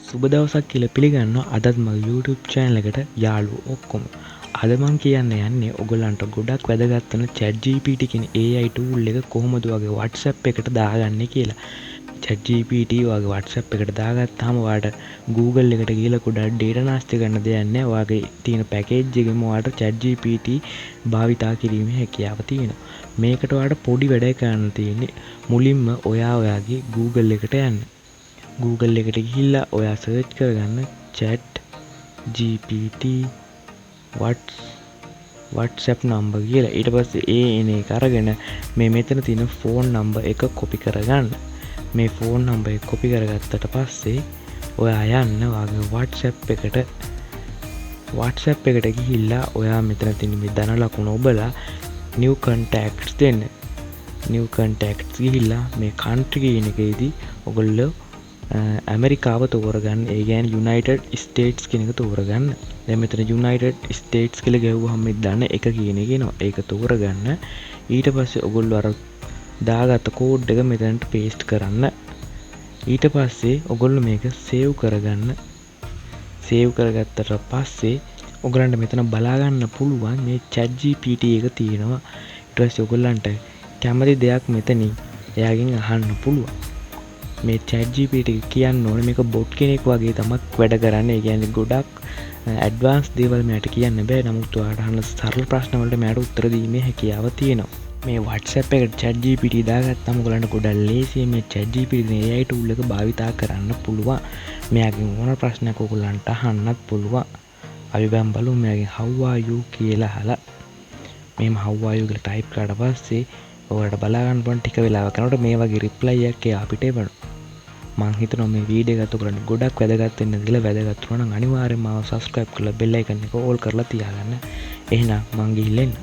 සුබ දවසක් කියලා පිළිගන්නවා අදත් මගේ YouTube channel එකට යාළුවෝ ඔක්කොම. අද මම කියන්න යන්නේ ඔයගලන්ට ගොඩක් වැදගත් වෙන ChatGPT කියන AI tool එක කොහොමද වගේ WhatsApp එකට දාගන්නේ කියලා. ChatGPT වගේ WhatsApp එකට දාගත්තාම ඔයාලට Google එකට ගිහලා ගොඩක් data නාස්ති කරන්න දෙයක් නැහැ. ඔයාගේ තියෙන package එකෙම ඔයාලට ChatGPT භාවිතා කිරීමේ හැකියාව තියෙනවා. මේකට ඔයාලට පොඩි වැඩක් කරන්න තියෙන්නේ මුලින්ම ඔයාගේ Google එකට යන්න. Google එකට ගිහිල්ලා ඔයා සර්ච් කරගන්න chat gpt WhatsApp number කියලා. ඊට පස්සේ එන එක අරගෙන මේ මෙතන තියෙන phone number එක copy කරගන්න. මේ phone number එක copy කරගත්තට පස්සේ ඔයා යන්න ඔයාගේ WhatsApp එකට ගිහිල්ලා ඔයා මෙතන තියෙන මේ ධන ලකුණ ඔබලා new contacts දෙන්න. new contacts ගිහිල්ලා මේ country කියන එකේදී ඔයගොල්ලෝ ඇමරිකාව තෝරගන්න. ඒ කියන්නේ United States කියන එක තෝරගන්න. දැන් මෙතන United States කියලා ගැහුවහම මේ ධන එක කියන එක එනවා. ඒක තෝරගන්න. ඊට පස්සේ ඔයගොල්ලෝ අර දාගත්ත කෝඩ් එක මෙතනට paste කරන්න. ඊට පස්සේ ඔයගොල්ලෝ මේක save කරගන්න. save කරගත්තට පස්සේ ඔයගලන්ට මෙතන බලා ගන්න පුළුවන් මේ ChatGPT එක තියෙනවා. ඊට පස්සේ ඔයගලන්ට කැමති දෙයක් මෙතනින් එයාගෙන් අහන්න පුළුවන්. මේ ChatGPT කියන්න ඕනේ මේක බොට් කෙනෙක් වගේ තමයි වැඩ කරන්නේ. ඒ කියන්නේ ගොඩක් ඇඩ්වාන්ස් දේවල් මට කියන්න බෑ. නමුත් ඔයාලට අහන සරල ප්‍රශ්න වලට මට උත්තර දීමේ හැකියාව තියෙනවා. මේ WhatsApp එකට ChatGPT දාගත්තාම ඔයගලන්ට ගොඩක් ලේසියෙන් මේ ChatGPT AI tool එක භාවිතා කරන්න පුළුවන්. මෙයාගෙන් ඕන ප්‍රශ්නයක් ඔයගලන්ට අහන්නත් පුළුවන්. අපි බලමු මෙයාගෙන් how are you කියලා අහලා මෙහෙම how are you කියලා type කරලා පස්සේ ඔයාලට බලා ගන්න පුළුවන් ටික වෙලාවක් යනකොට මේ වගේ reply එකක් එයා අපිට එවනවා. මම හිතනවා මේ වීඩියෝ එකත් ඔයගලන්ට ගොඩක් වැදගත් වෙන්න කියලා. වැදගත් වුණා නම් අනිවාර්යෙන්ම මාව subscribe කරලා bell icon එක all කරලා තියාගන්න. එහෙනම් මං ගිහින් එන්න.